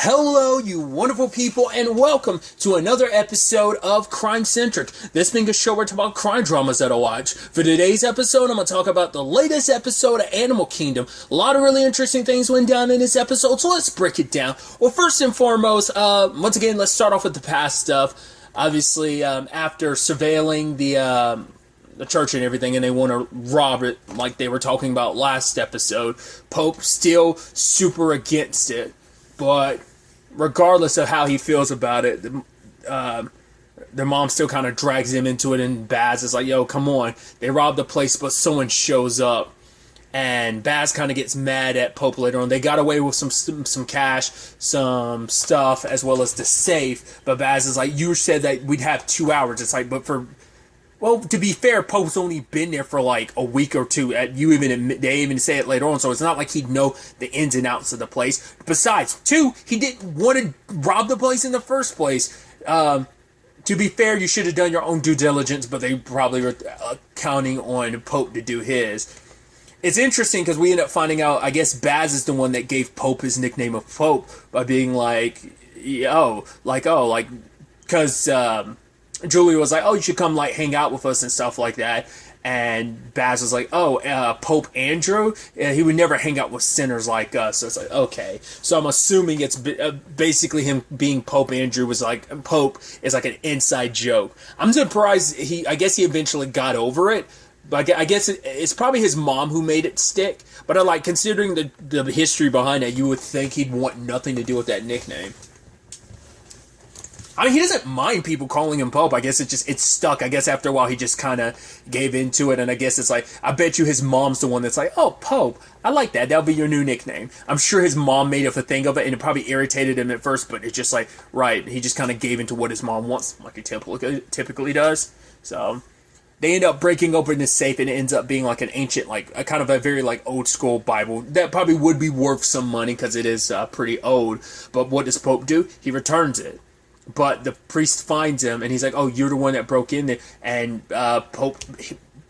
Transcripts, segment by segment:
Hello, you wonderful people, and welcome to another episode of Crime Centric. This being a show where I talk about crime dramas that I watch. For today's episode, I'm going to talk about the latest episode of Animal Kingdom. A lot of really interesting things went down in this episode, so let's break it down. Well, first and foremost, once again, let's start off with the past stuff. Obviously, after surveilling the church and everything, and they want to rob it like they were talking about last episode, Pope still super against it. But regardless of how he feels about it, their mom still kind of drags him into it, and Baz is like, yo, come on. They robbed the place, but someone shows up. And Baz kind of gets mad at Pope later on. They got away with some cash, some stuff, as well as the safe. But Baz is like, you said that we'd have 2 hours. It's like, well, to be fair, Pope's only been there for like a week or two. They even say it later on, so it's not like he'd know the ins and outs of the place. Besides, two, he didn't want to rob the place in the first place. To be fair, you should have done your own due diligence, but they probably were counting on Pope to do his. It's interesting because we end up finding out, I guess Baz is the one that gave Pope his nickname of Pope by being like, because Julie was like, oh, you should come, like, hang out with us and stuff like that. And Baz was like, Pope Andrew? He would never hang out with sinners like us. So it's like, okay. So I'm assuming it's basically him being Pope Andrew was like, Pope is like an inside joke. I'm surprised I guess he eventually got over it. But I guess it's probably his mom who made it stick. But considering the history behind it, you would think he'd want nothing to do with that nickname. I mean, he doesn't mind people calling him Pope. I guess it's stuck. I guess after a while he just kind of gave into it. And I guess it's like, I bet you his mom's the one that's like, oh, Pope, I like that. That'll be your new nickname. I'm sure his mom made up a thing of it, and it probably irritated him at first, but it's just like, right, he just kind of gave into what his mom wants, like he typically does. So they end up breaking open this safe, and it ends up being like an ancient, like a kind of a very like old school Bible that probably would be worth some money because it is pretty old. But what does Pope do? He returns it. But the priest finds him, and he's like, oh, you're the one that broke in there. And Pope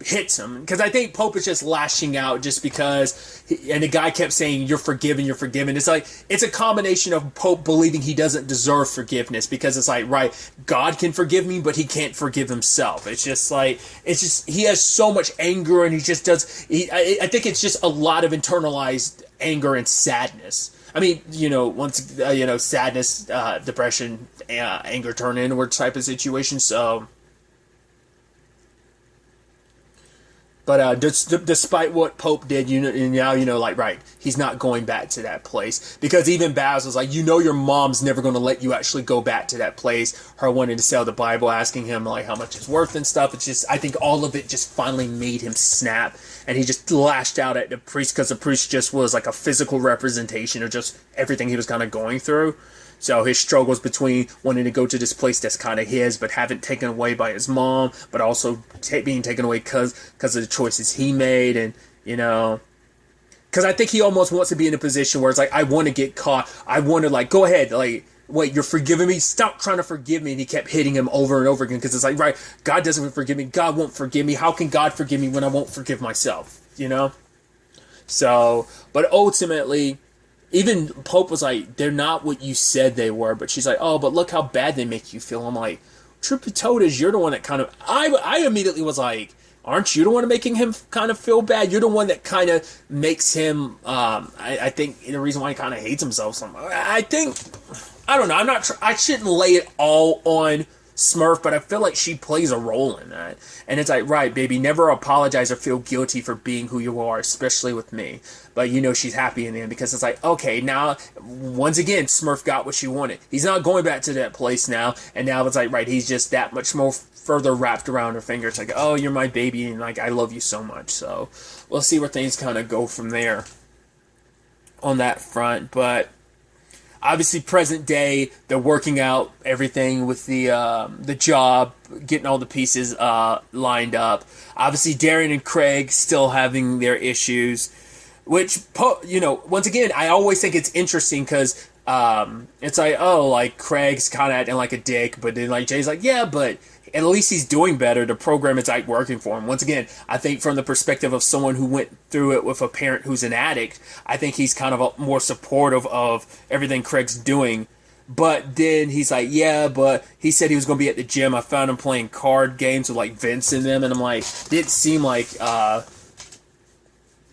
hits him. Because I think Pope is just lashing out just because... and the guy kept saying, you're forgiven, you're forgiven. It's like, it's a combination of Pope believing he doesn't deserve forgiveness. Because it's like, right, God can forgive me, but he can't forgive himself. It's just like... he has so much anger, and he just does... I think it's just a lot of internalized anger and sadness. I mean, sadness, depression, anger turn inward type of situation, so... But despite what Pope did, right, he's not going back to that place. Because even Baz was like, your mom's never going to let you actually go back to that place. Her wanting to sell the Bible, asking him, like, how much it's worth and stuff. It's just, I think all of it just finally made him snap. And he just lashed out at the priest because the priest just was like a physical representation of just everything he was kind of going through. So his struggles between wanting to go to this place that's kind of his, but haven't taken away by his mom, but also being taken away because of the choices he made, and, because I think he almost wants to be in a position where it's like, I want to get caught. I want to, like, go ahead, like, wait, you're forgiving me? Stop trying to forgive me. And he kept hitting him over and over again because it's like, right, God doesn't forgive me. God won't forgive me. How can God forgive me when I won't forgive myself? So, but ultimately... even Pope was like, they're not what you said they were. But she's like, oh, but look how bad they make you feel. I'm like, truth be told is you're the one that kind of... I immediately was like, aren't you the one making him kind of feel bad? You're the one that kind of makes him... I think the reason why he kind of hates himself. I don't know. I shouldn't lay it all on Smurf, but I feel like she plays a role in that. And it's like, right, baby, never apologize or feel guilty for being who you are, especially with me. But she's happy in the end because it's like, okay, now, once again, Smurf got what she wanted. He's not going back to that place now, and now it's like, right, he's just that much more further wrapped around her finger. It's like, oh, you're my baby, and like, I love you so much. So we'll see where things kind of go from there on that front. But obviously, present day, they're working out everything with the job, getting all the pieces lined up. Obviously, Darian and Craig still having their issues, which, once again, I always think it's interesting because it's like, oh, like, Craig's kind of acting like a dick, but then, like, Jay's like, yeah, but at least he's doing better. The program is like working for him. Once again, I think from the perspective of someone who went through it with a parent who's an addict, I think he's kind of more supportive of everything Craig's doing. But then he's like, yeah, but he said he was going to be at the gym. I found him playing card games with like Vince in them. And I'm like, didn't seem like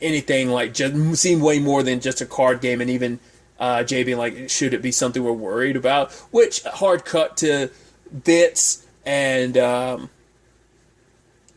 anything, like just seemed way more than just a card game. And even Jay being like, should it be something we're worried about? Which hard cut to Vince and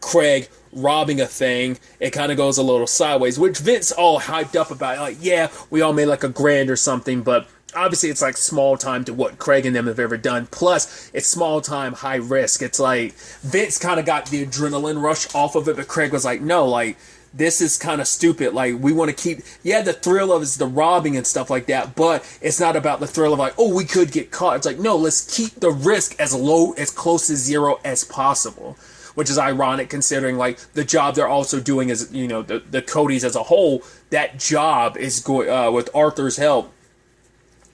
Craig robbing a thing. It kind of goes a little sideways, which Vince all hyped up about. Like, yeah, we all made like $1,000 or something, but obviously it's like small time to what Craig and them have ever done. Plus, it's small time, high risk. It's like Vince kind of got the adrenaline rush off of it, but Craig was like, no, like, this is kind of stupid. Like, we want to keep, yeah, the thrill of is the robbing and stuff like that, but it's not about the thrill of like, oh, we could get caught. It's like, no, let's keep the risk as low, as close to zero as possible. Which is ironic considering like the job they're also doing is, you know, the Codys as a whole, that job is going, with Arthur's help,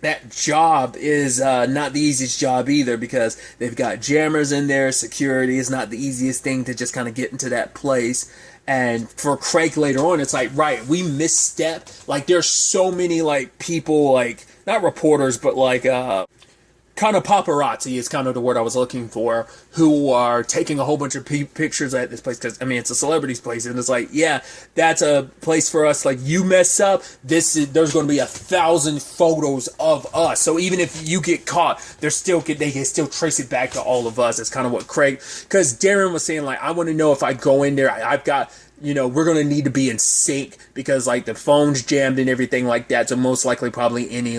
that job is not the easiest job either, because they've got jammers in there. Security is not the easiest thing to just kind of get into that place. And for Craig later on, it's like, right, we misstep. Like, there's so many, like, people, like, not reporters, but, like, kind of paparazzi is kind of the word I was looking for, who are taking a whole bunch of pictures at this place, because, I mean, it's a celebrities place, and it's like, yeah, that's a place for us, like, you mess up, there's going to be 1,000 photos of us, so even if you get caught, they can still trace it back to all of us. It's kind of what Craig, because Darren was saying, like, I want to know if I go in there, I've got, you know, we're going to need to be in sync, because, like, the phone's jammed and everything like that, so most likely probably any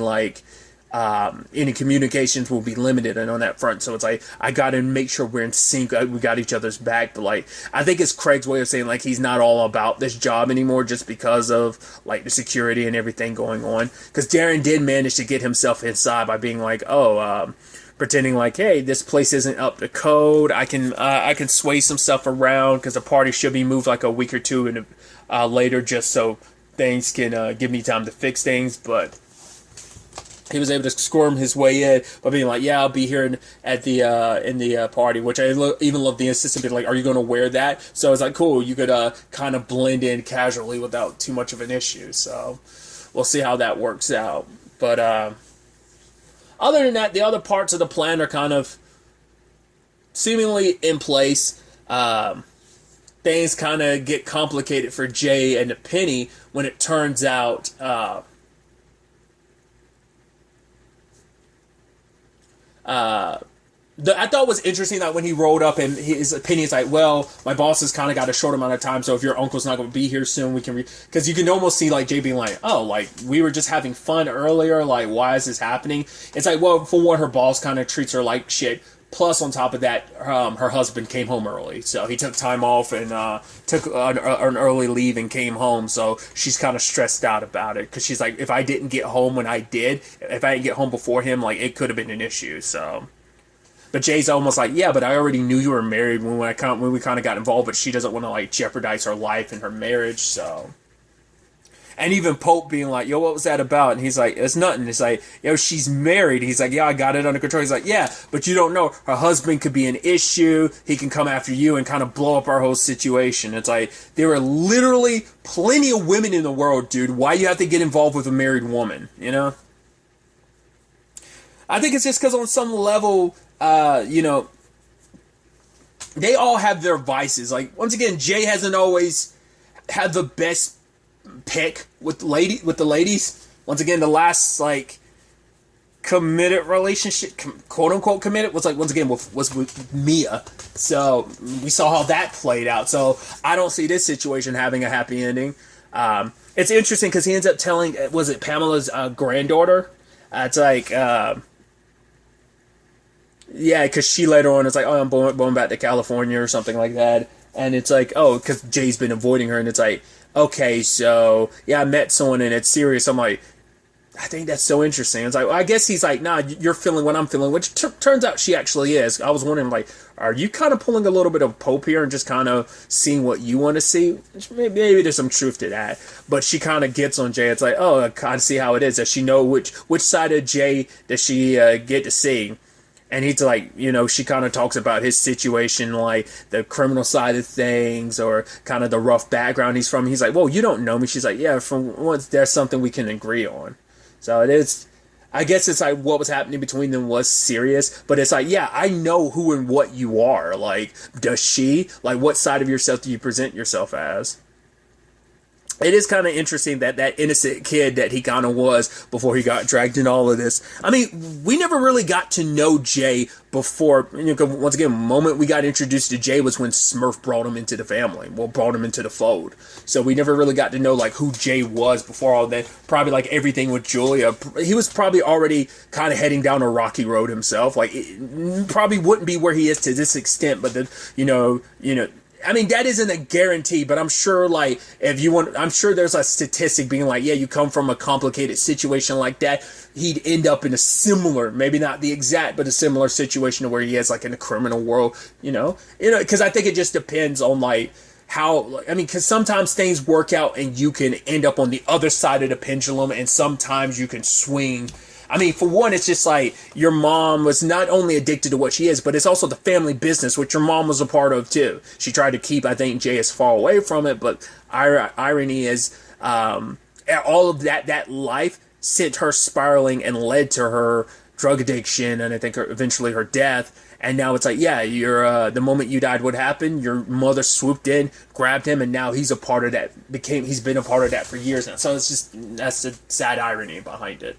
communications will be limited and on that front. So it's like, I gotta make sure we're in sync, we got each other's back. But like, I think it's Craig's way of saying like he's not all about this job anymore, just because of like the security and everything going on. Because Darren did manage to get himself inside by being like, pretending like, hey, this place isn't up to code. I can sway some stuff around because the party should be moved like a week or two later, just so things can give me time to fix things. But he was able to squirm his way in by being like, yeah, I'll be here in the party, which I even love the insistence being like, are you going to wear that? So it's like, cool, you could kind of blend in casually without too much of an issue. So we'll see how that works out. But other than that, the other parts of the plan are kind of seemingly in place. Things kind of get complicated for Jay and Penny when it turns out I thought it was interesting that when he rolled up and his opinion is like, well, my boss has kind of got a short amount of time, so if your uncle's not going to be here soon, we can because you can almost see like Jay being like, oh, like we were just having fun earlier, like why is this happening? It's like, well, for one, her boss kind of treats her like shit. Plus, on top of that, her husband came home early, so he took time off and took an early leave and came home. So she's kind of stressed out about it because she's like, if I didn't get home when I did, if I didn't get home before him, like it could have been an issue. So, but Jay's almost like, yeah, but I already knew you were married when we kind of got involved, but she doesn't want to like jeopardize her life and her marriage. So. And even Pope being like, yo, what was that about? And he's like, it's nothing. It's like, yo, she's married. He's like, yeah, I got it under control. He's like, yeah, but you don't know. Her husband could be an issue. He can come after you and kind of blow up our whole situation. It's like, there are literally plenty of women in the world, dude. Why you have to get involved with a married woman, you know? I think it's just because on some level, you know, they all have their vices. Like, once again, Jay hasn't always had the best pick with the ladies. Once again, the last like committed relationship, quote unquote committed, was like once again was with Mia. So we saw how that played out. So I don't see this situation having a happy ending. It's interesting because he ends up telling, was it Pamela's granddaughter? It's like yeah, because she later on is like, oh, I'm going back to California or something like that. And it's like, oh, because Jay's been avoiding her, and it's like, okay, so, yeah, I met someone and it's serious. I'm like, I think that's so interesting. It's like, well, I guess he's like, nah, you're feeling what I'm feeling, which turns out she actually is. I was wondering, like, are you kind of pulling a little bit of Pope here and just kind of seeing what you want to see? Maybe there's some truth to that. But she kind of gets on Jay. It's like, oh, I kind of see how it is. Does she know which side of Jay does she get to see? And he's like, she kind of talks about his situation, like the criminal side of things or kind of the rough background he's from. He's like, well, you don't know me. She's like, yeah, from once there's something we can agree on. So it is, I guess it's like what was happening between them was serious, but it's like, yeah, I know who and what you are. Like, does she? Like, what side of yourself do you present yourself as? It is kind of interesting that innocent kid that he kind of was before he got dragged in all of this. I mean, we never really got to know Jay before. Once again, the moment we got introduced to Jay was when Smurf brought him into the family. Well, brought him into the fold. So we never really got to know like who Jay was before all that. Probably like everything with Julia. He was probably already kind of heading down a rocky road himself. Like, it probably wouldn't be where he is to this extent, but I mean, that isn't a guarantee, but I'm sure, like, I'm sure there's a statistic being like, yeah, you come from a complicated situation like that, he'd end up in a similar, maybe not the exact, but a similar situation to where he is, like, in the criminal world, because I think it just depends on, like, because sometimes things work out and you can end up on the other side of the pendulum, and sometimes you can swing. I mean, for one, it's just like your mom was not only addicted to what she is, but it's also the family business, which your mom was a part of too. She tried to keep, I think, Jay as far away from it, but irony is all of that life sent her spiraling and led to her drug addiction and I think eventually her death. And now it's like, yeah, the moment you died, what happened? Your mother swooped in, grabbed him, and now he's a part of that. He's been a part of that for years now. So that's the sad irony behind it.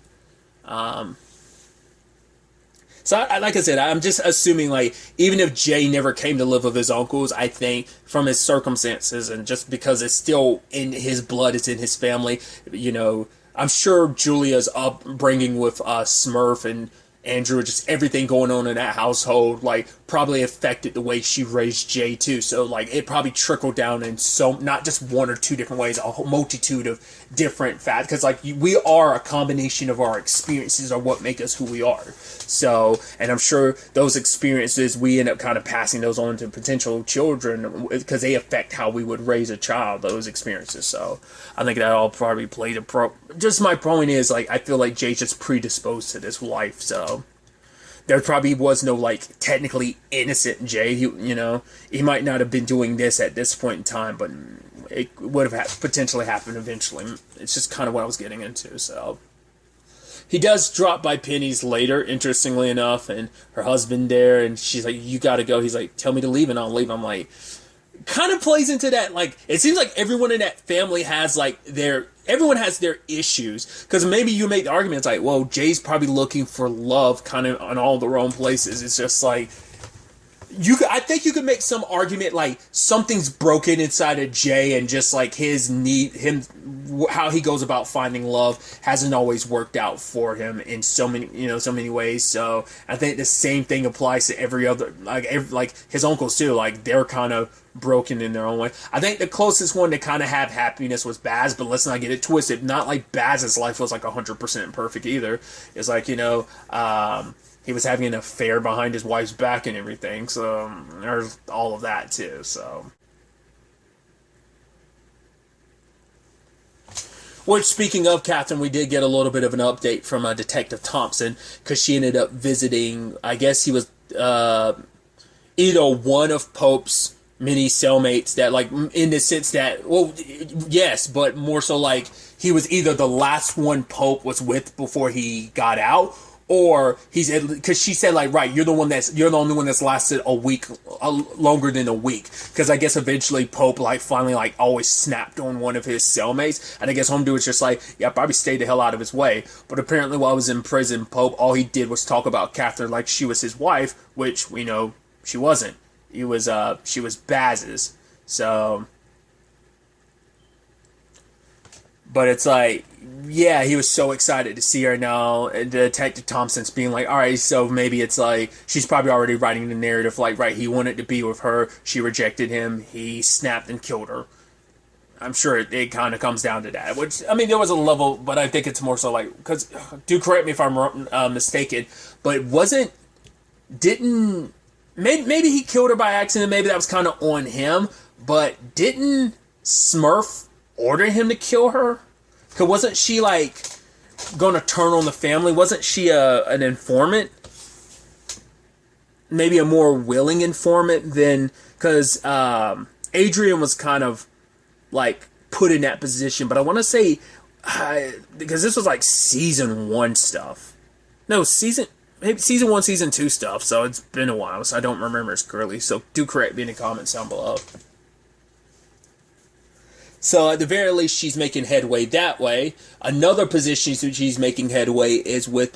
So like I said, I'm just assuming like even if Jay never came to live with his uncles, I think from his circumstances and just because it's still in his blood, it's in his family, I'm sure Julia's upbringing with Smurf and Andrew, just everything going on in that household, like probably affected the way she raised Jay too. So like it probably trickled down in not just one or two different ways, a whole multitude of different facts. Because like we are a combination of our experiences are what make us who we are. So, and I'm sure those experiences we end up kind of passing those on to potential children because they affect how we would raise a child. Those experiences. So I think that all probably played a pro. Just my point is like I feel like Jay's just predisposed to this life. So. There probably was no, like, technically innocent Jay. He might not have been doing this at this point in time, but it would have potentially happened eventually. It's just kind of what I was getting into, so. He does drop by Penny's later, interestingly enough, and her husband there, and she's like, you gotta go. He's like, tell me to leave, and I'll leave. I'm like, kind of plays into that, like, it seems like everyone in that family has, like, everyone has their issues, because maybe you make the argument, it's like, well, Jay's probably looking for love kind of on all the wrong places. It's just like, I think you could make some argument like something's broken inside of Jay and just like his how he goes about finding love hasn't always worked out for him in so many ways. So I think the same thing applies to every other, like his uncles too, like they're kind of broken in their own way. I think the closest one to kind of have happiness was Baz, but let's not get it twisted. Not like Baz's life was like 100% perfect either. It's like, he was having an affair behind his wife's back and everything, so there's all of that too, so. Which, speaking of Catherine, we did get a little bit of an update from Detective Thompson, because she ended up visiting, I guess he was either one of Pope's many cellmates that, like, in the sense that, well, yes, but more so like he was either the last one Pope was with before he got out, or because she said like, right, you're the only one that's lasted a week, longer than a week. Because I guess eventually Pope like finally like always snapped on one of his cellmates, and I guess Homie was just like, yeah, probably stayed the hell out of his way. But apparently while he was in prison, Pope, all he did was talk about Catherine like she was his wife, which we know she wasn't. She was Baz's. So, but it's like, yeah, he was so excited to see her now. And Detective Thompson's being like, all right, so maybe it's like, she's probably already writing the narrative, like, right, he wanted to be with her, she rejected him, he snapped and killed her. I'm sure it kind of comes down to that, which, I mean, there was a level, but I think it's more so like, because, do correct me if I'm mistaken, but maybe he killed her by accident, maybe that was kind of on him, but didn't Smurf order him to kill her? Because wasn't she, like, going to turn on the family? Wasn't she an informant? maybe a more willing informant than, because Adrian was kind of like put in that position, but I want to say because this was like season 1 stuff. No, maybe season 1, season 2 stuff. So it's been a while, so I don't remember as clearly. So do correct me in the comments down below. So at the very least, she's making headway that way. Another position she's making headway is with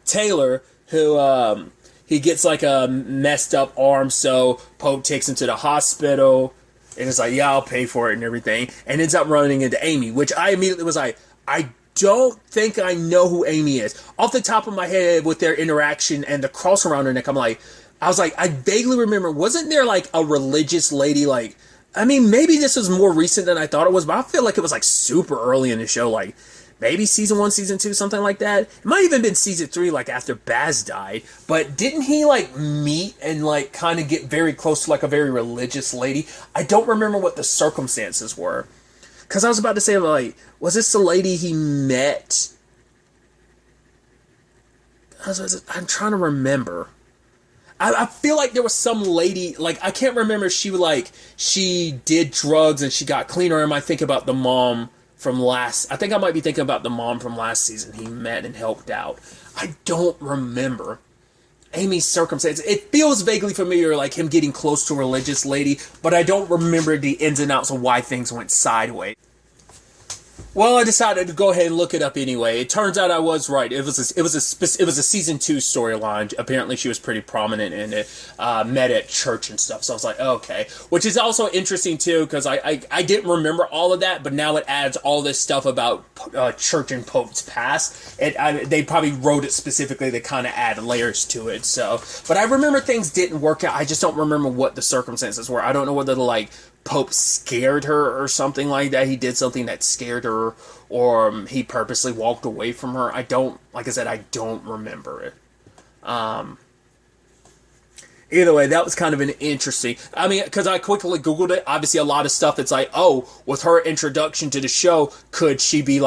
Taylor, who he gets like a messed up arm, so Pope takes him to the hospital, and it's like, yeah, I'll pay for it and everything, and ends up running into Amy, which I immediately was like, I don't think I know who Amy is. Off the top of my head, with their interaction and the cross around her neck, I vaguely remember, wasn't there like a religious lady, like, I mean, maybe this was more recent than I thought it was, but I feel like it was like super early in the show, like maybe season 1, season 2, something like that. It might even been season 3, like after Baz died. But didn't he like meet and like kind of get very close to like a very religious lady? I don't remember what the circumstances were. Because I was about to say, like, was this the lady he met? I'm trying to remember. I feel like there was some lady, like, I can't remember if she did drugs and she got clean, or am I thinking about the mom from I think I might be thinking about the mom from last season he met and helped out. I don't remember Amy's circumstance. It feels vaguely familiar, like him getting close to a religious lady, but I don't remember the ins and outs of why things went sideways. Well, I decided to go ahead and look it up anyway. It turns out I was right. It was a season 2 storyline. Apparently, she was pretty prominent in it. Met at church and stuff. So I was like, okay. Which is also interesting too, because I didn't remember all of that, but now it adds all this stuff about church and Pope's past. They probably wrote it specifically to kind of add layers to it. So, but I remember things didn't work out. I just don't remember what the circumstances were. I don't know whether like Pope scared her or something like that. He did something that scared her, or he purposely walked away from her. I don't remember it. Either way, that was kind of an interesting, I mean, because I quickly Googled it. Obviously, a lot of stuff that's like, oh, with her introduction to the show, could she be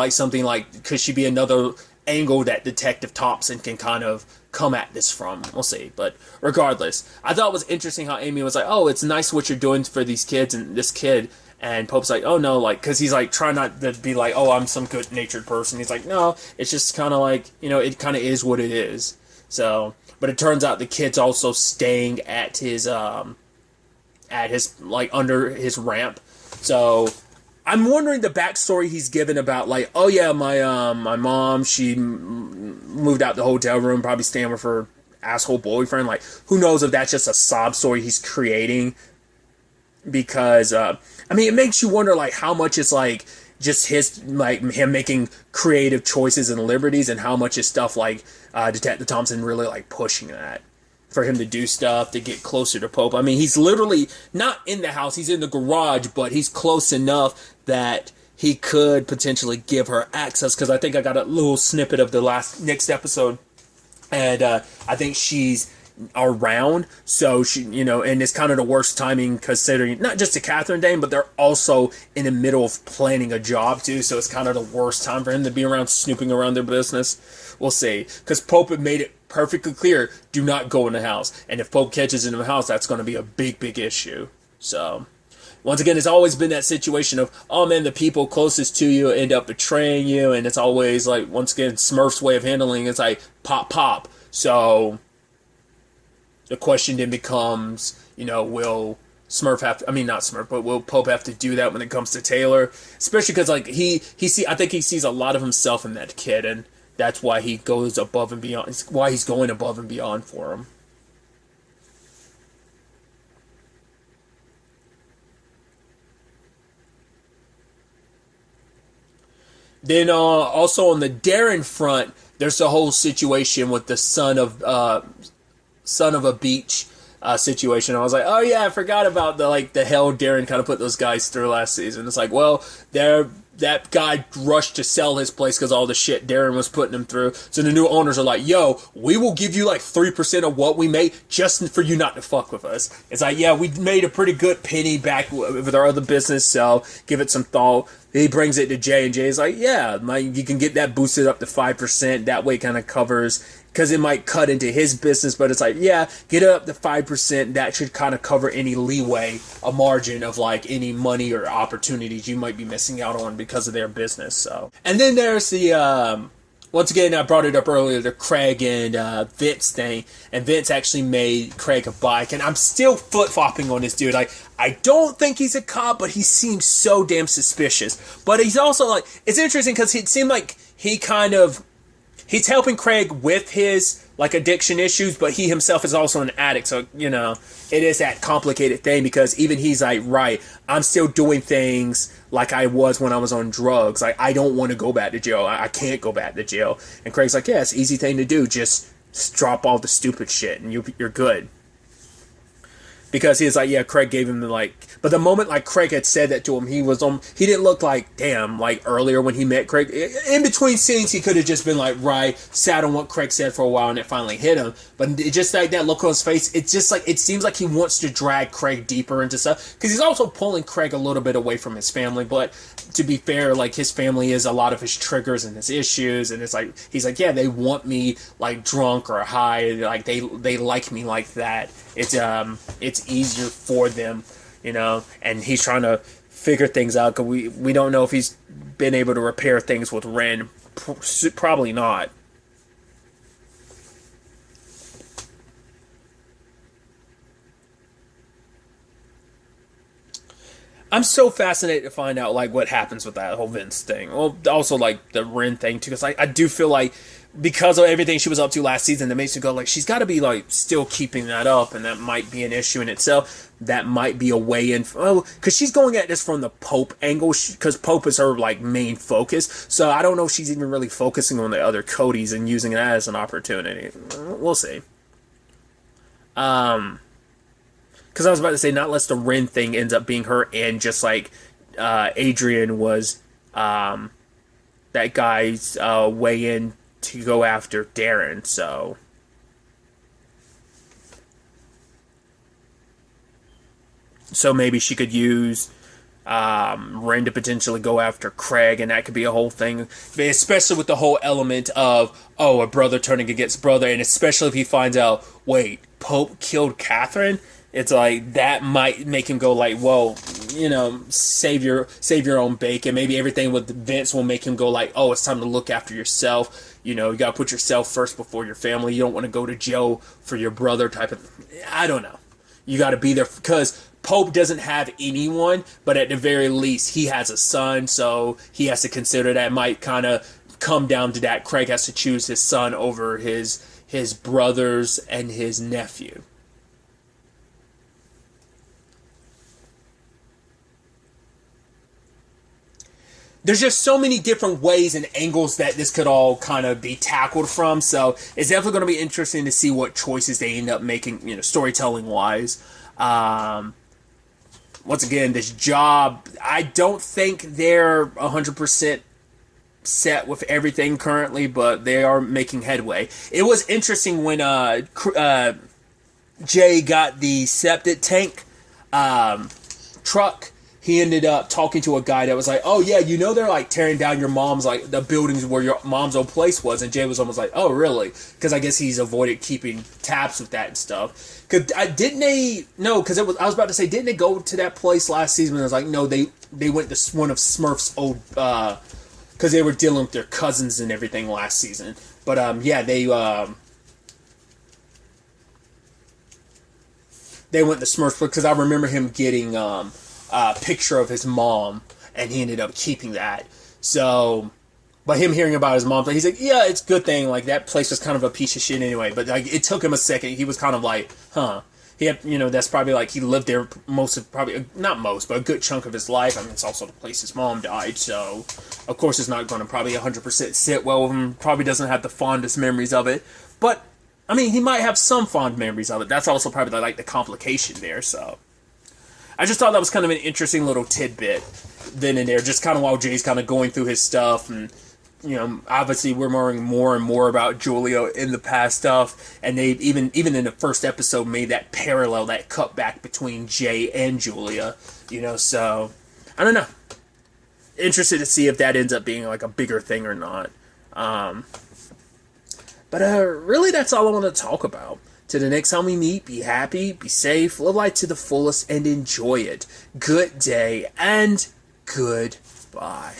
another angle that Detective Thompson can kind of come at this from? We'll see. But regardless, I thought it was interesting how Amy was like, oh, it's nice what you're doing for these kids and this kid. And Pope's like, oh no, like, because he's like trying not to be like, oh, I'm some good-natured person. He's like, no, it's just kind of like, it kind of is what it is. So, but it turns out the kid's also staying at his like under his ramp. So I'm wondering the backstory he's given about like, oh yeah, my mom, she moved out the hotel room, probably staying with her asshole boyfriend. Like, who knows if that's just a sob story he's creating? Because I mean, it makes you wonder like how much it's like just him making creative choices and liberties, and how much is stuff like Detective Thompson really like pushing that for him to do stuff to get closer to Pope. I mean, he's literally not in the house, he's in the garage, but he's close enough that he could potentially give her access, because I think I got a little snippet of the next episode, and I think she's around, so she, and it's kind of the worst timing considering not just to Catherine Dane, but they're also in the middle of planning a job too, so it's kind of the worst time for him to be around snooping around their business. We'll see, because Pope had made it perfectly clear, do not go in the house, and if Pope catches in the house, that's going to be a big issue. So once again, it's always been that situation of, oh man, the people closest to you end up betraying you, and it's always like, once again, Smurf's way of handling it's like pop. So the question then becomes, will Smurf have to, I mean, not Smurf, but will Pope have to do that when it comes to Taylor? Especially because, like, I think he sees a lot of himself in that kid, and that's why he goes above and beyond, it's why he's going above and beyond for him. Then, also on the Darren front, there's the whole situation with the son of a beach situation. I was like, oh yeah, I forgot about the hell Darren kind of put those guys through last season. It's like, well, that guy rushed to sell his place because all the shit Darren was putting him through. So the new owners are like, yo, we will give you like 3% of what we made just for you not to fuck with us. It's like, yeah, we made a pretty good penny back with our other business, so give it some thought. he brings it to Jay, and Jay's like, yeah, you can get that boosted up to 5%. That way it kind of covers, because it might cut into his business, but it's like, yeah, get it up to 5%. That should kind of cover any leeway, a margin of like any money or opportunities you might be missing out on because of their business. So, and then there's the, once again, I brought it up earlier, the Craig and Vince thing, and Vince actually made Craig a bike, and I'm still flip-flopping on this dude. Like, I don't think he's a cop, but he seems so damn suspicious. But he's also, like, it's interesting because it seemed like he's helping Craig with his, like, addiction issues, but he himself is also an addict, so, you know, it is that complicated thing, because even he's like, right, I'm still doing things like I was when I was on drugs. Like, I don't want to go back to jail. I can't go back to jail. And Craig's like, yeah, it's an easy thing to do. Just drop all the stupid shit and you're good. Because he was like, yeah, Craig gave him the, like, but the moment, like, Craig had said that to him, he didn't look like, damn, like, earlier when he met Craig, in between scenes, he could have just been like, right, sat on what Craig said for a while, and it finally hit him, but it just like that look on his face, it's just like, it seems like he wants to drag Craig deeper into stuff, because he's also pulling Craig a little bit away from his family, but to be fair, like, his family is a lot of his triggers and his issues, and it's like, he's like, yeah, they want me, like, drunk or high, like, they like me like that. It's easier for them, you know, and he's trying to figure things out, because we don't know if he's been able to repair things with Ren. Probably not. I'm so fascinated to find out, like, what happens with that whole Vince thing. Well, also, like, the Ren thing, too, because I do feel like, because of everything she was up to last season, that makes me go, like, she's got to be, like, still keeping that up, and that might be an issue in itself. That might be a way in, because she's going at this from the Pope angle, because Pope is her, like, main focus, so I don't know if she's even really focusing on the other Codys and using that as an opportunity. We'll see. Because I was about to say, not unless the Ren thing ends up being her, and just like Adrian was that guy's way in to go after Darren, so maybe she could use Ren to potentially go after Craig, and that could be a whole thing, especially with the whole element of, a brother turning against brother, and especially if he finds out, wait, Pope killed Catherine. It's like, that might make him go like, whoa, you know, save your own bacon. Maybe everything with Vince will make him go like, oh, it's time to look after yourself. You know, you got to put yourself first before your family. You don't want to go to jail for your brother type of, I don't know. You got to be there, because Pope doesn't have anyone, but at the very least, he has a son, so he has to consider that. It might kind of come down to that. Craig has to choose his son over his brothers and his nephew. There's just so many different ways and angles that this could all kind of be tackled from, so it's definitely going to be interesting to see what choices they end up making, you know, storytelling wise. Once again, this job, I don't think they're 100% set with everything currently, but they are making headway. It was interesting when Jay got the septic tank truck. He ended up talking to a guy that was like, oh yeah, you know, they're like tearing down your mom's, like, the buildings where your mom's old place was. And Jay was almost like, oh really? Because I guess he's avoided keeping tabs with that and stuff. Because I was about to say, didn't they go to that place last season? And I was like, no, they went to one of Smurf's old, because they were dealing with their cousins and everything last season. But yeah, they went to Smurf's, because I remember him getting picture of his mom, and he ended up keeping that. So, but him hearing about his mom, he's like, yeah, it's a good thing, like, that place was kind of a piece of shit anyway, but like, it took him a second. He was kind of like, huh. He had, you know, that's probably like, he lived there not most, but a good chunk of his life. I mean, it's also the place his mom died, so of course it's not going to probably 100% sit well with him. Probably doesn't have the fondest memories of it, but I mean, he might have some fond memories of it. That's also probably like the complication there, so I just thought that was kind of an interesting little tidbit then and there, just kind of while Jay's kind of going through his stuff. And, you know, obviously we're learning more and more about Julia in the past stuff, and they even in the first episode made that parallel, that cut back between Jay and Julia, you know, so I don't know. interested to see if that ends up being like a bigger thing or not. But really, that's all I want to talk about. Till the next time we meet, be happy, be safe, live life to the fullest, and enjoy it. Good day, and goodbye.